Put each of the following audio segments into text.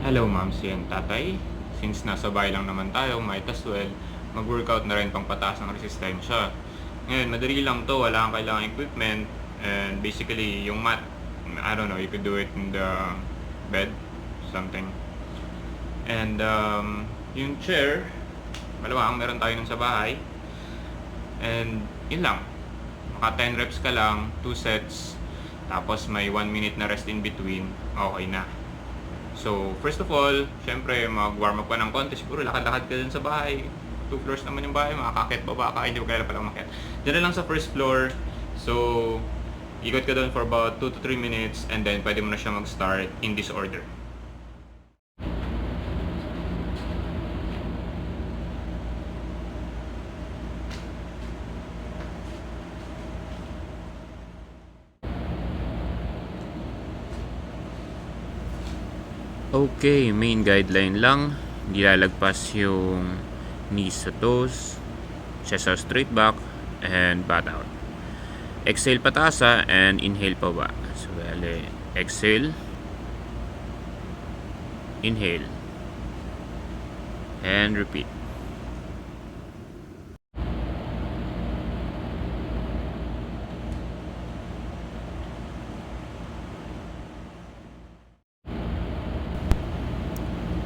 Hello Momsi and Tatay. Since nasa bahay lang naman tayo, might as well mag-workout na rin pang pataas ng resistensya. Ngayon, madali lang to, wala kang kailangang equipment, and basically yung mat, I don't know, you could do it in the bed, something. And yung chair, malamang meron tayo nun sa bahay. And yun lang, maka 10 reps ka lang, 2 sets, tapos may 1 minute na rest in between, okay na. So, first of all, syempre, mag-warm up ka ng konti. Siguro, lakad-lakad ka dun sa bahay. 2 floors naman yung bahay. Makakakit baba ka. Hindi mo kailangan palang makit. Diyan na lang sa first floor. So, ikot ka dun for about 2 to 3 minutes and then pwede mo na siya mag-start in this order. Okay, main guideline lang. Hindi lalagpas yung knees sa toes, chest out straight back, and bat out. Exhale patasa and inhale pa ba. So, bale, exhale, inhale, and repeat.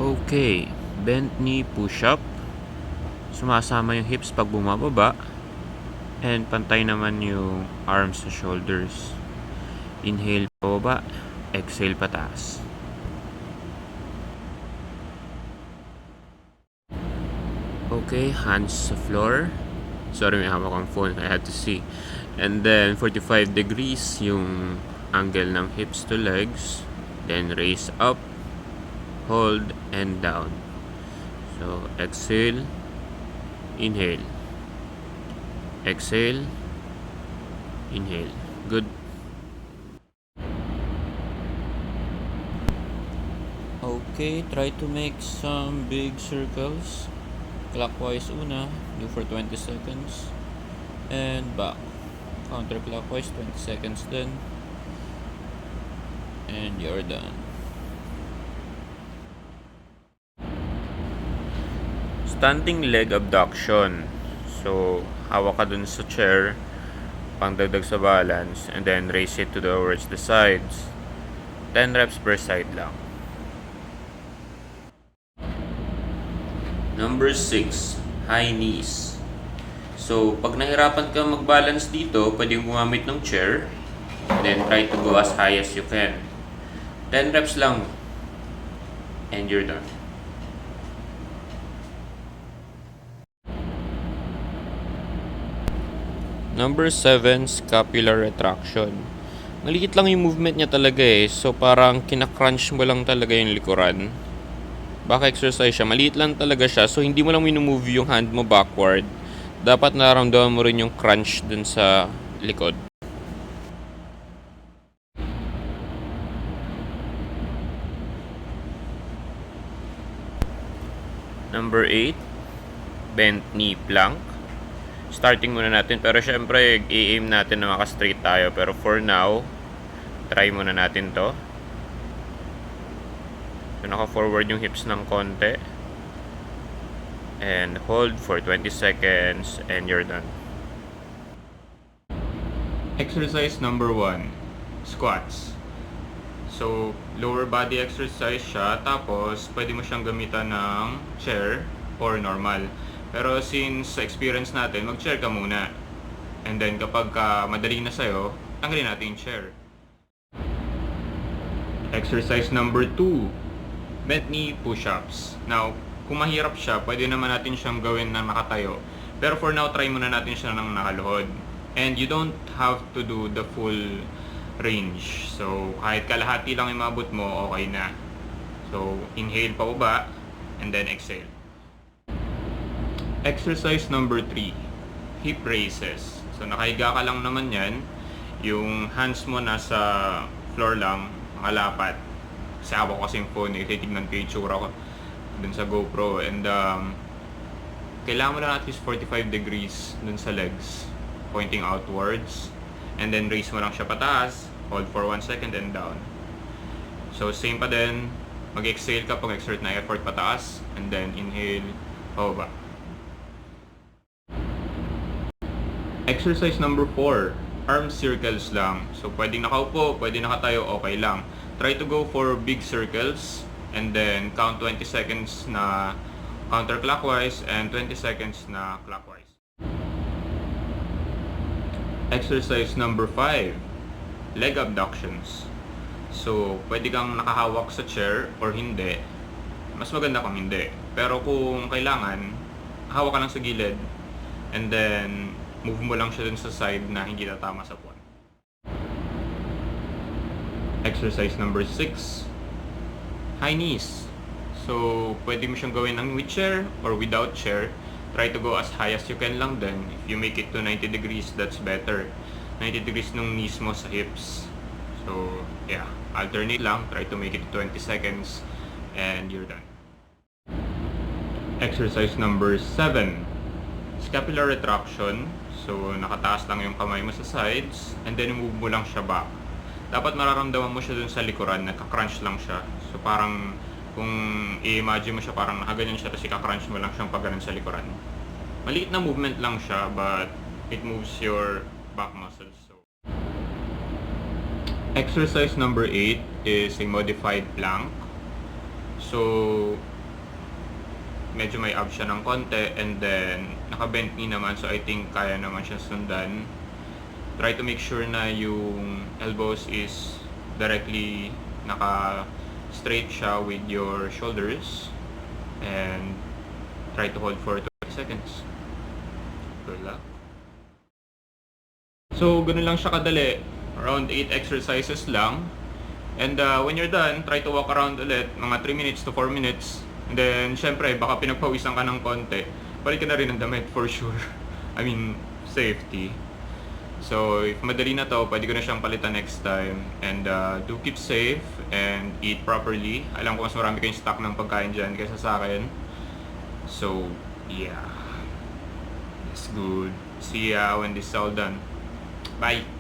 Okay, bent knee push-up. Sumasama yung hips pag bumababa. And pantay naman yung arms sa shoulders. Inhale pababa, exhale pataas. Okay, hands sa floor. Sorry, may hawak akong phone. I had to see. And then 45 degrees yung angle ng hips to legs. Then raise up, hold, and down. So, exhale, inhale, exhale, inhale. Good. Okay, try to make some big circles. Clockwise una, do for 20 seconds. And back. Counterclockwise, 20 seconds then. And you're done. Standing leg abduction. So, hawak ka dun sa chair, pangdagdag sa balance, and then raise it towards the sides. 10 reps per side lang. Number 6, high knees. So, pag nahirapan ka mag-balance dito, pwedeng gumamit ng chair, and then try to go as high as you can. 10 reps lang, and you're done. Number 7, scapular retraction. Maliit lang yung movement niya talaga eh. So parang kina-crunch mo lang talaga yung likuran. Back exercise siya. Maliit lang talaga siya. So hindi mo lang minumove yung hand mo backward. Dapat nararamdaman mo rin yung crunch dun sa likod. Number 8, bent knee plank. Starting muna natin, pero syempre i-aim natin na maka-straight tayo, pero for now try muna natin to. So naka-forward yung hips ng konti, and hold for 20 seconds and you're done. Exercise number 1, squats. So lower body exercise siya, tapos pwede mo siyang gamitan ng chair or normal. Pero since sa experience natin, mag-chair ka muna. And then kapag madali na sa'yo, tanggalin natin yung chair. Exercise number 2, bent knee push-ups. Now, kung mahirap siya, pwede naman natin siyang gawin na nakatayo. Pero for now, try muna natin siya ng nakaluhod. And you don't have to do the full range. So, kahit kalahati lang yung mabot mo, okay na. So, inhale pa baba, and then exhale. Exercise number 3, hip raises. So nakahiga ka lang naman yan. Yung hands mo nasa floor lang, nakalapat. Kasi hawak ko kasi yung phone, titignan ko yung itsura ko dun sa GoPro. And kailangan mo lang at least 45 degrees dun sa legs, pointing outwards. And then raise mo lang siya pataas, hold for 1 second and down. So same pa din, Mag-exhale ka pag exert na effort pataas, and then inhale, pababa. Exercise number 4, arm circles lang. So, pwedeng nakaupo, pwedeng nakatayo, okay lang. Try to go for big circles, and then count 20 seconds na counterclockwise and 20 seconds na clockwise. Exercise number 5, leg abductions. So, pwede kang nakahawak sa chair or hindi. Mas maganda kung hindi. Pero kung kailangan, hawak ka lang sa gilid and then move mo lang siya dun sa side na hindi tatama sa puwan. Exercise number 6, high knees. So, pwede mo siyang gawin ng with chair or without chair. Try to go as high as you can lang din. If you make it to 90 degrees, that's better. 90 degrees nung knees mo sa hips. So, yeah. Alternate lang. Try to make it 20 seconds and you're done. Exercise number 7, scapular retraction. So, nakataas lang yung kamay mo sa sides and then move mo lang siya back. Dapat mararamdaman mo siya dun sa likuran, nagka-crunch lang siya. So, parang kung i-imagine mo siya, parang nakaganyan siya tapos ika-crunch mo lang siyang pag sa likuran. Maliit na movement lang siya but it moves your back muscles. So, exercise number 8 is a modified plank. So, medyo may up siya ng konti and then naka-bent knee naman, so I think kaya naman siya sundan. Try to make sure na yung elbows is directly naka-straight siya with your shoulders and try to hold for 20 seconds. Good luck. So, ganun lang siya kadali. Around 8 exercises lang. And when you're done, try to walk around ulit, mga 3 minutes to 4 minutes. And then, syempre, baka pinagpawisan ka ng konti. Balik ka na rin ng damit for sure. I mean, safety. So, if madali na to, pwede ko na siyang palitan next time. And do keep safe and eat properly. Alam ko mas marami kayong stock ng pagkain dyan kaysa sa akin. So, yeah. That's good. See ya when this is all done. Bye!